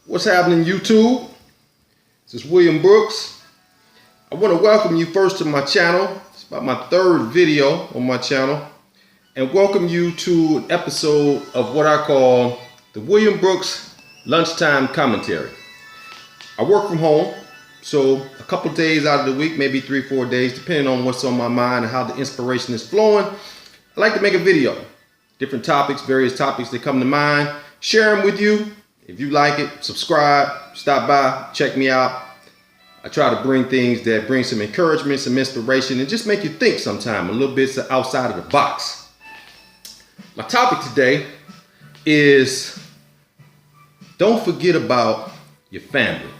What's happening, YouTube? This is William Brooks. I want to welcome you first to my channel. It's about my third video on my channel. And welcome you to an episode of what I call the William Brooks Lunchtime Commentary. I work from home, so a couple days out of the week, maybe 3-4 days, depending on what's on my mind and how the inspiration is flowing, I like to make a video. Different topics, various topics that come to mind, share them with you. If you like it, subscribe, stop by, check me out. I try to bring things that bring some encouragement, some inspiration, and just make you think sometime a little bit outside of the box. My topic today is don't forget about your family.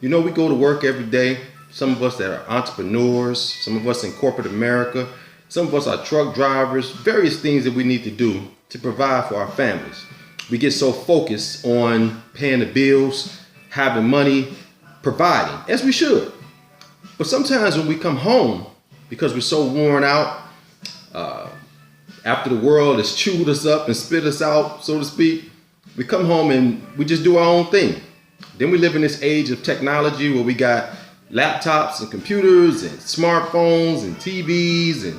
You know, we go to work every day. Some of us that are entrepreneurs, some of us in corporate America, some of us are truck drivers, various things that we need to do to provide for our families. We get so focused on paying the bills, having money, providing, as we should. But sometimes when we come home, because we're so worn out, after the world has chewed us up and spit us out, so to speak, we come home and we just do our own thing. Then we live in this age of technology where we got laptops and computers and smartphones and TVs and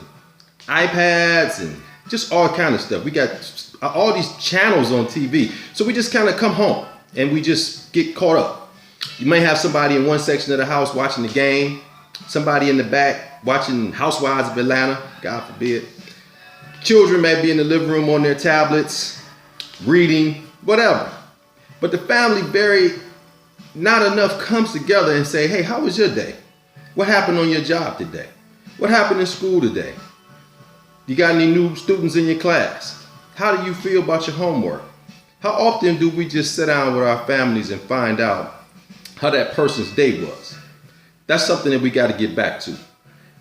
iPads and just all kind of stuff. We got all these channels on TV. So we just kind of come home and we just get caught up. You may have somebody in one section of the house watching the game, somebody in the back watching Housewives of Atlanta, God forbid. Children may be in the living room on their tablets, reading, whatever. But the family not enough comes together and say, hey, how was your day? What happened on your job today? What happened in school today? You got any new students in your class? How do you feel about your homework? How often do we just sit down with our families and find out how that person's day was? That's something that we got to get back to.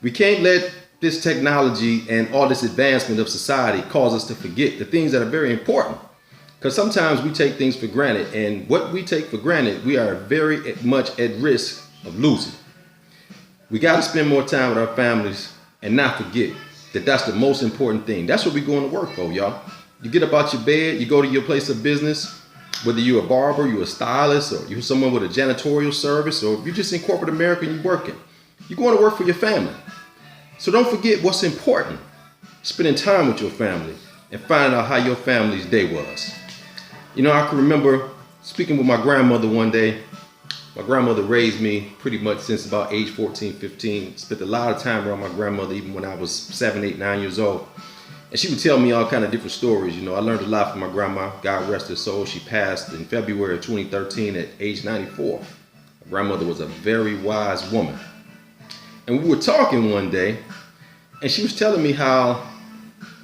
We can't let this technology and all this advancement of society cause us to forget the things that are very important. Because sometimes we take things for granted, and what we take for granted, we are very much at risk of losing. We got to spend more time with our families and not forget that that's the most important thing. That's what we're going to work for, y'all. You get up out your bed, you go to your place of business, whether you're a barber, you're a stylist, or you're someone with a janitorial service, or you're just in corporate America and you're working. You're going to work for your family. So don't forget what's important. Spending time with your family and finding out how your family's day was. You know, I can remember speaking with my grandmother one day. My grandmother raised me pretty much since about age 14, 15. Spent a lot of time around my grandmother even when I was 7, 8, 9 years old. And she would tell me all kind of different stories. You know, I learned a lot from my grandma. God rest her soul. She passed in February of 2013 at age 94. My grandmother was a very wise woman. And we were talking one day, and she was telling me how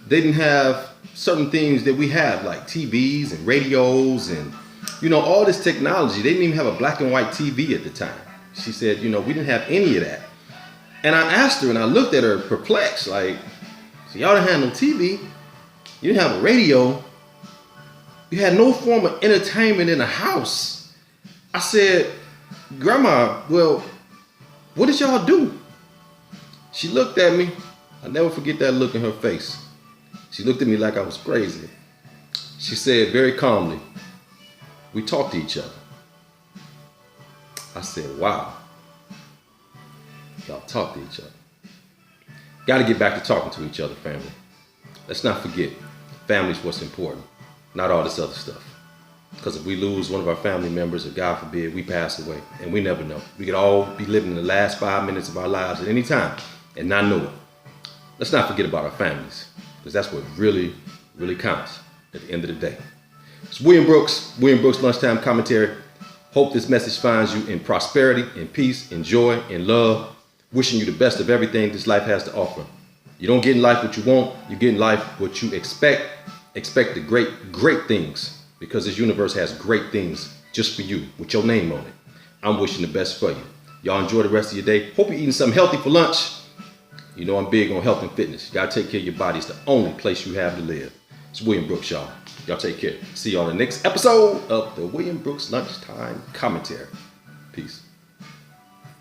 they didn't have certain things that we have, like TVs and radios and, you know, all this technology. They didn't even have a black and white TV at the time. She said, you know, we didn't have any of that. And I asked her, and I looked at her perplexed, like, so y'all didn't have no TV, you didn't have a radio, you had no form of entertainment in the house. I said, Grandma, well, what did y'all do? She looked at me. I'll never forget that look in her face. She looked at me like I was crazy. She said very calmly, we talked to each other. I said, wow, y'all talk to each other. Got to get back to talking to each other, family. Let's not forget, family's what's important, not all this other stuff. Because if we lose one of our family members, or God forbid, we pass away, and we never know. We could all be living the last 5 minutes of our lives at any time and not know it. Let's not forget about our families, because that's what really, really counts at the end of the day. It's William Brooks Lunchtime Commentary. Hope this message finds you in prosperity, in peace, in joy, in love. Wishing you the best of everything this life has to offer. You don't get in life what you want, you get in life what you expect. Expect the great things, because this universe has great things just for you with your name on it. I'm wishing the best for you. Y'all enjoy the rest of your day. Hope you're eating something healthy for lunch. You know I'm big on health and fitness. You gotta take care of your body. It's the only place you have to live. It's William Brooks, y'all. Y'all take care. See y'all in the next episode of the William Brooks Lunchtime Commentary. Peace.